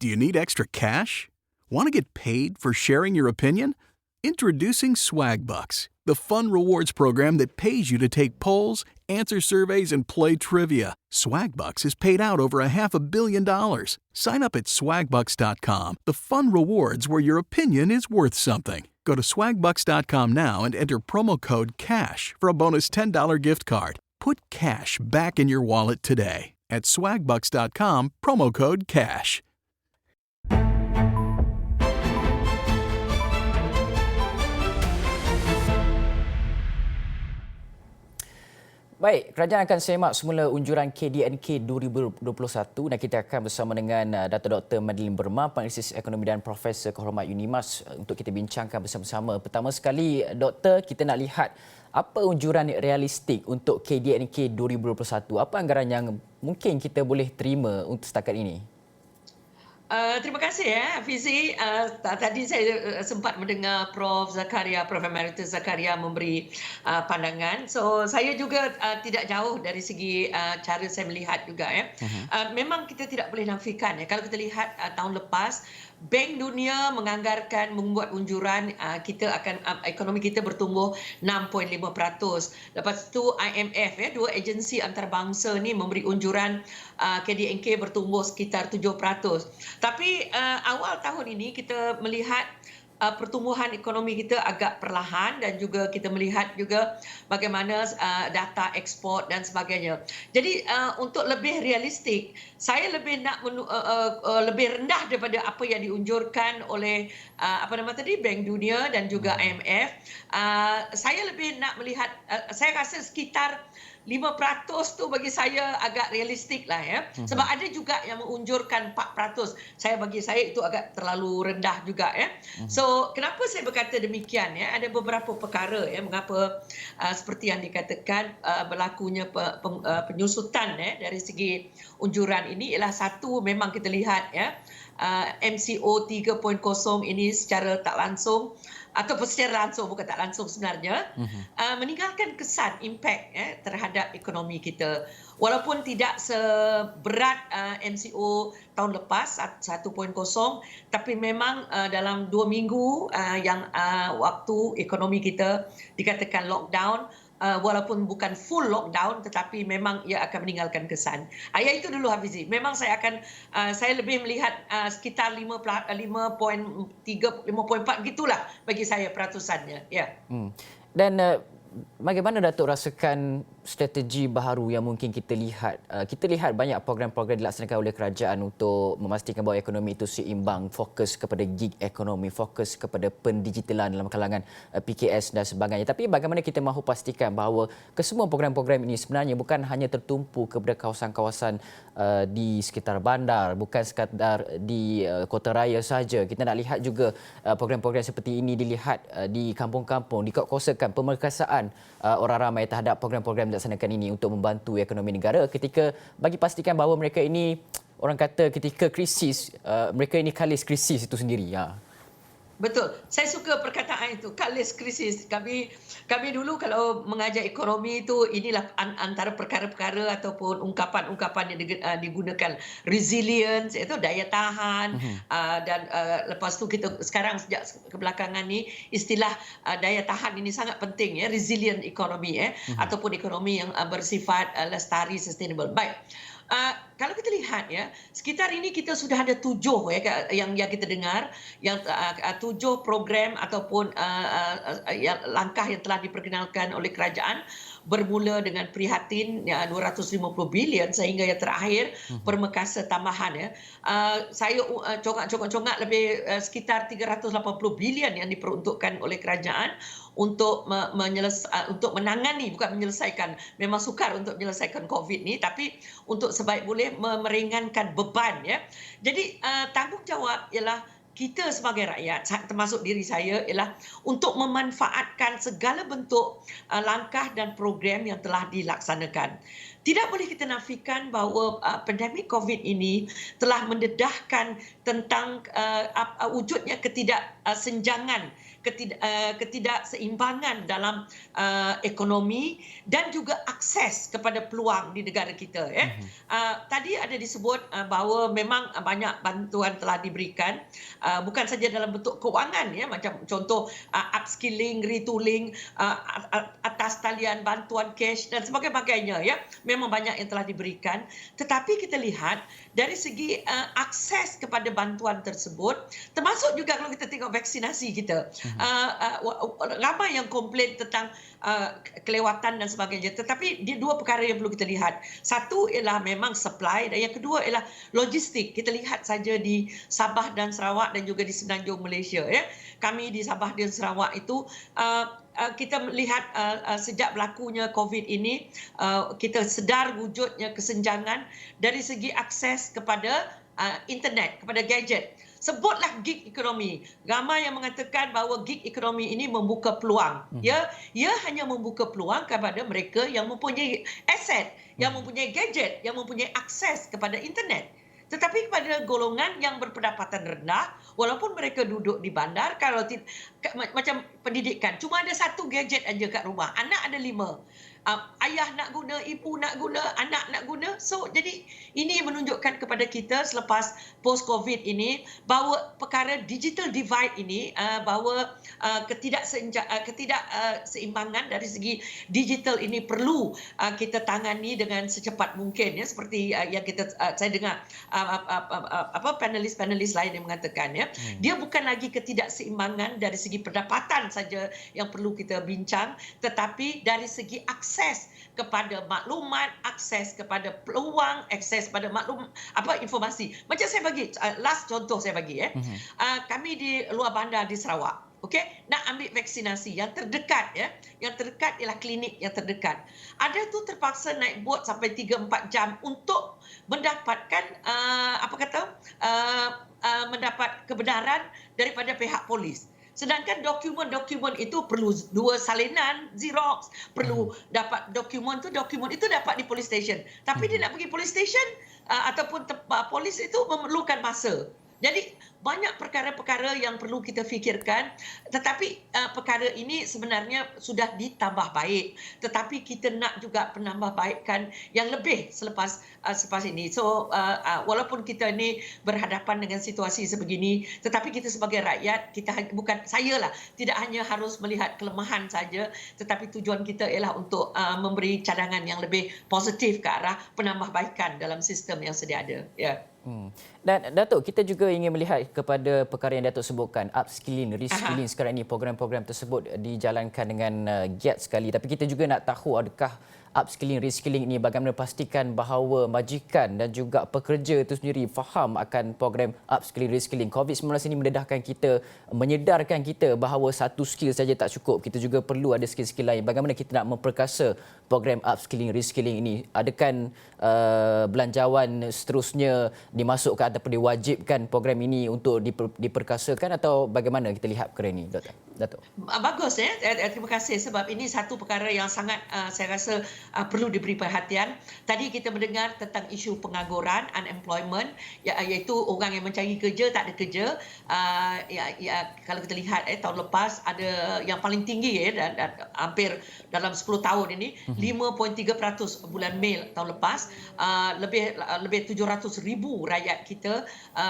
Do you need extra cash? Want to get paid for sharing your opinion? Introducing Swag Bucks, the fun rewards program that pays you to take polls, answer surveys, and play trivia. Swag Bucks has paid out over $500 million. Sign up at swagbucks.com. The fun rewards where your opinion is worth something. Go to swagbucks.com now and enter promo code CASH for a bonus $10 gift card. Put cash back in your wallet today at swagbucks.com, promo code CASH. Baik, kerajaan akan semak semula unjuran KDNK 2021 dan kita akan bersama dengan Dato' Dr. Madeline Burma, Penganalisis Ekonomi dan Profesor Kehormat UNIMAS untuk kita bincangkan bersama-sama. Pertama sekali, Doktor, kita nak lihat apa unjuran realistik untuk KDNK 2021? Apa anggaran yang mungkin kita boleh terima untuk setakat ini? Terima kasih Fizi. Tadi saya sempat mendengar Prof Emeritus Zakaria memberi pandangan. So saya juga tidak jauh dari segi cara saya melihat juga Memang kita tidak boleh nafikan kalau kita lihat tahun lepas Bank Dunia menganggarkan membuat unjuran kita akan ekonomi kita bertumbuh 6.5%. Lepas tu IMF dua agensi antarabangsa ni memberi unjuran KDNK bertumbuh sekitar 7%. Tapi awal tahun ini kita melihat pertumbuhan ekonomi kita agak perlahan dan juga kita melihat juga bagaimana data ekspor dan sebagainya. Jadi untuk lebih realistik, saya lebih nak lebih rendah daripada apa yang diunjurkan oleh Bank Dunia dan juga IMF. Saya lebih nak melihat, saya rasa sekitar 5% tu bagi saya agak realistik lah Sebab ada juga yang mengunjurkan 4%. Bagi saya itu agak terlalu rendah juga So kenapa saya berkata demikian Ada beberapa perkara mengapa seperti yang dikatakan berlakunya penyusutan dari segi unjuran ini ialah satu, memang kita lihat MCO 3.0 ini secara tak langsung ataupun secara langsung, bukan tak langsung sebenarnya, meninggalkan kesan impak terhadap ekonomi kita. Walaupun tidak seberat MCO tahun lepas 1.0, tapi memang dalam 2 minggu yang waktu ekonomi kita dikatakan lockdown, walaupun bukan full lockdown tetapi memang ia akan meninggalkan kesan. Itu dulu Hafizi. Memang saya lebih melihat sekitar 5.3 5.4 gitulah bagi saya peratusannya. Dan bagaimana Datuk rasakan strategi baharu yang mungkin kita lihat? Kita lihat banyak program-program dilaksanakan oleh kerajaan untuk memastikan bahawa ekonomi itu seimbang, fokus kepada gig ekonomi, fokus kepada pendigitalan dalam kalangan PKS dan sebagainya. Tapi bagaimana kita mahu pastikan bahawa kesemua program-program ini sebenarnya bukan hanya tertumpu kepada kawasan-kawasan di sekitar bandar, bukan sekadar di kota raya saja. Kita nak lihat juga program-program seperti ini dilihat di kampung-kampung, di kawasan pemerkasaan orang ramai terhadap program-program dilaksanakan ini untuk membantu ekonomi negara ketika bagi pastikan bahawa mereka ini, orang kata ketika krisis, mereka ini kalis krisis itu sendiri. Betul. Saya suka perkataan itu, kalis krisis. Kami dulu kalau mengajar ekonomi itu, inilah antara perkara-perkara ataupun ungkapan-ungkapan yang digunakan. Resilience, itu daya tahan. Dan lepas tu kita sekarang sejak kebelakangan ni, istilah daya tahan ini sangat penting. Resilient economy. Ataupun ekonomi yang bersifat lestari, sustainable. Baik. Kalau kita lihat sekitar ini kita sudah ada 7 yang kita dengar, yang 7 program ataupun langkah yang telah diperkenalkan oleh kerajaan, bermula dengan prihatin 250 bilion sehingga yang terakhir permekasa tambahan saya congak lebih sekitar 380 bilion yang diperuntukkan oleh kerajaan untuk menangani, bukan menyelesaikan, memang sukar untuk menyelesaikan COVID ni, tapi untuk sebaik boleh meringankan beban Jadi tanggungjawab ialah kita sebagai rakyat, termasuk diri saya, ialah untuk memanfaatkan segala bentuk langkah dan program yang telah dilaksanakan. tidak boleh kita nafikan bahawa pandemik COVID ini telah mendedahkan tentang wujudnya ketidaksenjangan, ketidakseimbangan dalam ekonomi dan juga akses kepada peluang di negara kita. Tadi ada disebut bahawa memang banyak bantuan telah diberikan, bukan saja dalam bentuk kewangan, macam contoh upskilling, retooling, atas talian bantuan cash dan sebagainya. Memang banyak yang telah diberikan, tetapi kita lihat dari segi akses kepada bantuan tersebut, termasuk juga kalau kita tengok vaksinasi kita, ramai yang komplain tentang kelewatan dan sebagainya. Tetapi dia dua perkara yang perlu kita lihat. Satu ialah memang supply dan yang kedua ialah logistik. Kita lihat saja di Sabah dan Sarawak dan juga di Semenanjung Malaysia. Kami di Sabah dan Sarawak itu kita melihat sejak berlakunya COVID ini, kita sedar wujudnya kesenjangan dari segi akses kepada internet, kepada gadget. Sebutlah gig ekonomi. Ramai yang mengatakan bahawa gig ekonomi ini membuka peluang. Ia hanya membuka peluang kepada mereka yang mempunyai aset, yang mempunyai gadget, yang mempunyai akses kepada internet. Tetapi kepada golongan yang berpendapatan rendah, walaupun mereka duduk di bandar, kalau macam pendidikan, cuma ada satu gadget aja kat rumah. Anak ada 5. Ayah nak guna, ibu nak guna, anak nak guna. So, jadi ini menunjukkan kepada kita selepas post-COVID ini bahawa perkara digital divide ini, bahawa ketidakseimbangan dari segi digital ini perlu kita tangani dengan secepat mungkin, seperti yang saya dengar panelis-panelis lain yang mengatakan. Dia bukan lagi ketidakseimbangan dari segi pendapatan saja yang perlu kita bincang, tetapi dari segi akses kepada maklumat, akses kepada peluang, akses kepada informasi. Macam saya bagi last contoh saya bagi kami di luar bandar di Sarawak. Nak ambil vaksinasi yang terdekat, yang terdekat ialah klinik yang terdekat. Ada tu terpaksa naik bot sampai 3-4 jam untuk mendapatkan mendapat kebenaran daripada pihak polis. Sedangkan dokumen-dokumen itu perlu 2 salinan, Xerox, perlu dapat dokumen itu dapat di police station. Tapi dia nak pergi police station ataupun polis itu memerlukan masa. Jadi banyak perkara-perkara yang perlu kita fikirkan, tetapi perkara ini sebenarnya sudah ditambah baik, tetapi kita nak juga penambahbaikan yang lebih selepas ini. So walaupun kita ni berhadapan dengan situasi sebegini, tetapi kita sebagai rakyat, tidak hanya harus melihat kelemahan saja, tetapi tujuan kita ialah untuk memberi cadangan yang lebih positif ke arah penambahbaikan dalam sistem yang sedia ada. Dan Datuk, kita juga ingin melihat kepada perkara yang Datuk sebutkan, upskilling, reskilling. Sekarang ini program-program tersebut dijalankan dengan giat sekali. Tapi kita juga nak tahu adakah upskilling, reskilling ini bagaimana pastikan bahawa majikan dan juga pekerja itu sendiri faham akan program upskilling, reskilling. COVID-19 ini mendedahkan kita, menyedarkan kita bahawa satu skill saja tak cukup. Kita juga perlu ada skill-skill lain. Bagaimana kita nak memperkasa program upskilling, reskilling ini? Adakah belanjawan seterusnya dimasukkan ataupun diwajibkan program ini untuk diperkasakan atau bagaimana kita lihat perkara ini, Datuk? Bagus, terima kasih sebab ini satu perkara yang sangat saya rasa perlu diberi perhatian. Tadi kita mendengar tentang isu pengangguran, unemployment, iaitu orang yang mencari kerja tak ada kerja. Kalau kita lihat tahun lepas ada yang paling tinggi dan hampir dalam 10 tahun ini 5.3% bulan Mei tahun lepas, lebih 700,000 rakyat kita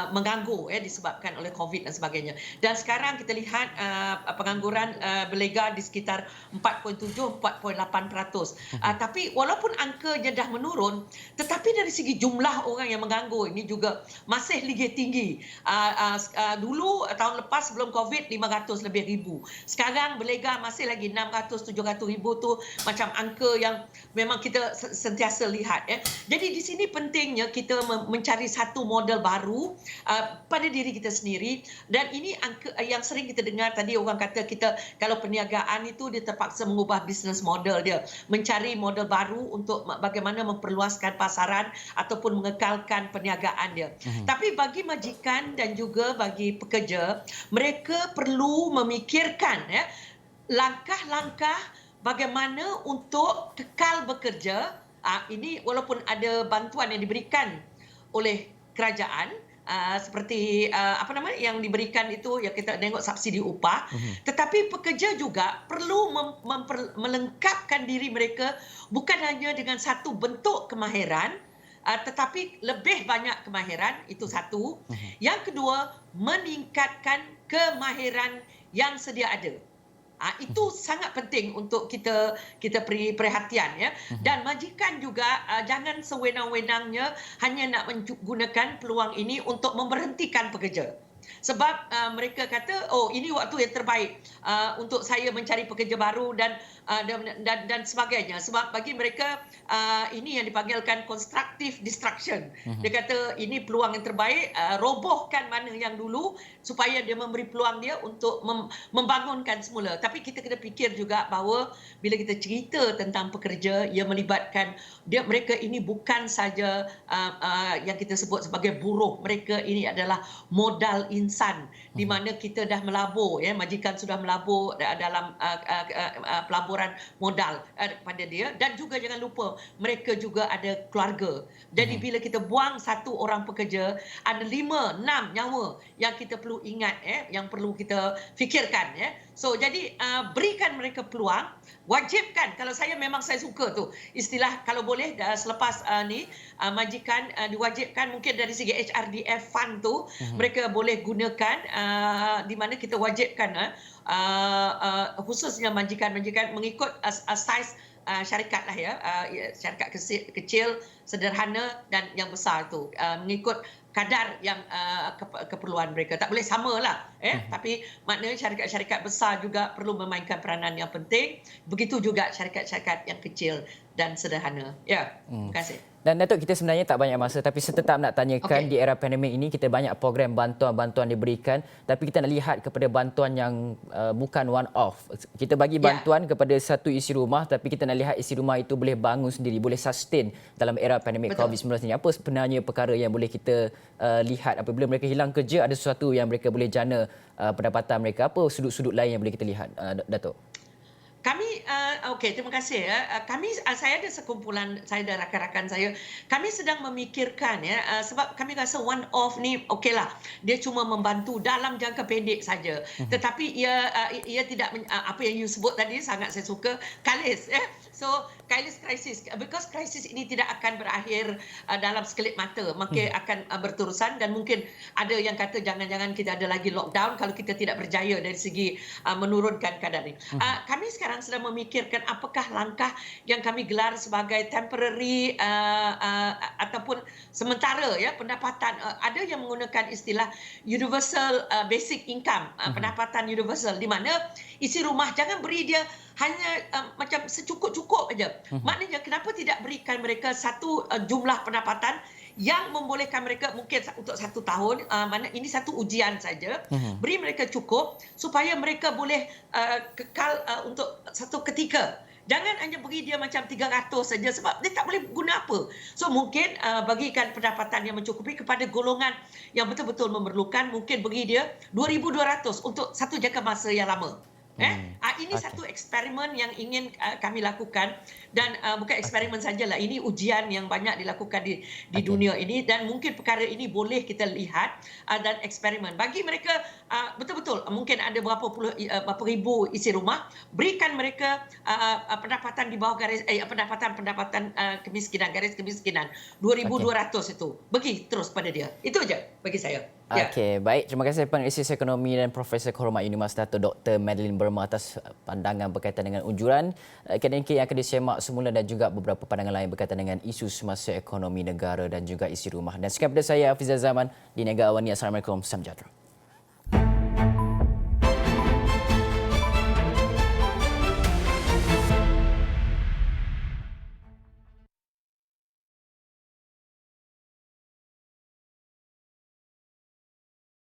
menganggur disebabkan oleh COVID dan sebagainya. Dan sekarang kita lihat pengangguran berlega di sekitar 4.7-4.8%. Tapi walaupun angkanya dah menurun, tetapi dari segi jumlah orang yang menganggur ini juga masih lagi tinggi. Dulu tahun lepas sebelum COVID 500 lebih ribu. Sekarang berlega masih lagi 600-700 ribu tu macam angka yang memang kita sentiasa lihat. Jadi di sini pentingnya kita mencari satu model baru pada diri kita sendiri, dan ini angka yang sering kita dengar tadi, orang kata kita kalau perniagaan itu dia terpaksa mengubah business model dia, mencari model baru untuk bagaimana memperluaskan pasaran ataupun mengekalkan perniagaan dia. Tapi bagi majikan dan juga bagi pekerja, mereka perlu memikirkan langkah-langkah bagaimana untuk kekal bekerja ini walaupun ada bantuan yang diberikan oleh kerajaan, seperti yang diberikan itu yang kita tengok subsidi upah, tetapi pekerja juga perlu melengkapkan diri mereka bukan hanya dengan satu bentuk kemahiran, tetapi lebih banyak kemahiran, itu satu. Yang kedua, meningkatkan kemahiran yang sedia ada. Itu sangat penting untuk kita beri perhatian, ya. Dan majikan juga jangan sewenang-wenangnya hanya nak menggunakan peluang ini untuk memberhentikan pekerja. Sebab mereka kata, oh, ini waktu yang terbaik untuk saya mencari pekerja baru dan sebagainya. Sebab bagi mereka ini yang dipanggilkan constructive destruction. Dia kata ini peluang yang terbaik, robohkan mana yang dulu supaya dia memberi peluang dia untuk membangunkan semula. Tapi kita kena fikir juga bahawa bila kita cerita tentang pekerja yang melibatkan mereka ini bukan saja yang kita sebut sebagai buruh. Mereka ini adalah modal insan di mana kita dah melabur, ya, majikan sudah melabur dalam pelaburan modal pada dia, dan juga jangan lupa mereka juga ada keluarga. Jadi bila kita buang satu orang pekerja, ada 5, 6 nyawa yang kita perlu ingat, yang perlu kita fikirkan, ya. So jadi berikan mereka peluang, wajibkan. Kalau saya memang saya suka tu istilah, kalau boleh selepas majikan diwajibkan mungkin dari segi HRDF fund tu mereka boleh gunakan, di mana kita wajibkan khususnya majikan-majikan mengikut saiz syarikat lah, ya, syarikat kecil, sederhana dan yang besar tu, mengikut kadar yang keperluan mereka. Tak boleh samalah, tapi maknanya syarikat-syarikat besar juga perlu memainkan peranan yang penting. Begitu juga syarikat-syarikat yang kecil dan sederhana. Ya, terima kasih. Dan Datuk, kita sebenarnya tak banyak masa, tapi saya tetap nak tanyakan, di era pandemik ini kita banyak program bantuan-bantuan diberikan, tapi kita nak lihat kepada bantuan yang bukan one off. Kita bagi bantuan kepada satu isi rumah, tapi kita nak lihat isi rumah itu boleh bangun sendiri, boleh sustain dalam era pandemik COVID-19 ini. Apa sebenarnya perkara yang boleh kita lihat apabila mereka hilang kerja, ada sesuatu yang mereka boleh jana pendapatan mereka? Apa sudut-sudut lain yang boleh kita lihat, Datuk? Kami, terima kasih, ya. Saya ada sekumpulan, saya dan rakan-rakan saya. Kami sedang memikirkan, ya, sebab kami rasa one off ni okeylah, dia cuma membantu dalam jangka pendek saja. Tetapi ia tidak apa yang you sebut tadi, sangat saya suka, kalis, ya. So kalis krisis, because krisis ini tidak akan berakhir dalam sekelip mata, mungkin akan berterusan, dan mungkin ada yang kata jangan-jangan kita ada lagi lockdown kalau kita tidak berjaya dari segi menurunkan kadar ini. Kami sekarang sedang memikirkan apakah langkah yang kami gelar sebagai temporary ataupun sementara, ya, pendapatan. Ada yang menggunakan istilah universal basic income, pendapatan universal, di mana isi rumah jangan beri dia hanya macam secukup-cukup aja. Maknanya kenapa tidak berikan mereka satu jumlah pendapatan yang membolehkan mereka mungkin untuk 1 tahun, mana ini satu ujian saja, beri mereka cukup supaya mereka boleh kekal untuk satu ketika. Jangan hanya beri dia macam 300 saja sebab dia tak boleh guna apa. So mungkin bagikan pendapatan yang mencukupi kepada golongan yang betul-betul memerlukan, mungkin beri dia 2,200 untuk satu jangka masa yang lama. Ini satu eksperimen yang ingin kami lakukan, dan bukan eksperimen sajalah, ini ujian yang banyak dilakukan di dunia ini, dan mungkin perkara ini boleh kita lihat dan eksperimen bagi mereka. Betul-betul mungkin ada berapa ribu isi rumah, berikan mereka pendapatan di bawah garis pendapatan kemiskinan, garis kemiskinan 2,200 itu, bagi terus pada dia. Itu aja bagi saya. Okey, baik. Terima kasih Penganalisis Ekonomi dan Profesor Kehormat Universitas Dato' Dr. Madeline Burma atas pandangan berkaitan dengan unjuran akademik yang akan disemak semula, dan juga beberapa pandangan lain berkaitan dengan isu semasa ekonomi negara dan juga isi rumah. Dan sekian daripada saya, Hafizah Zaman di Negara Awani. Assalamualaikum. Salam sejahtera.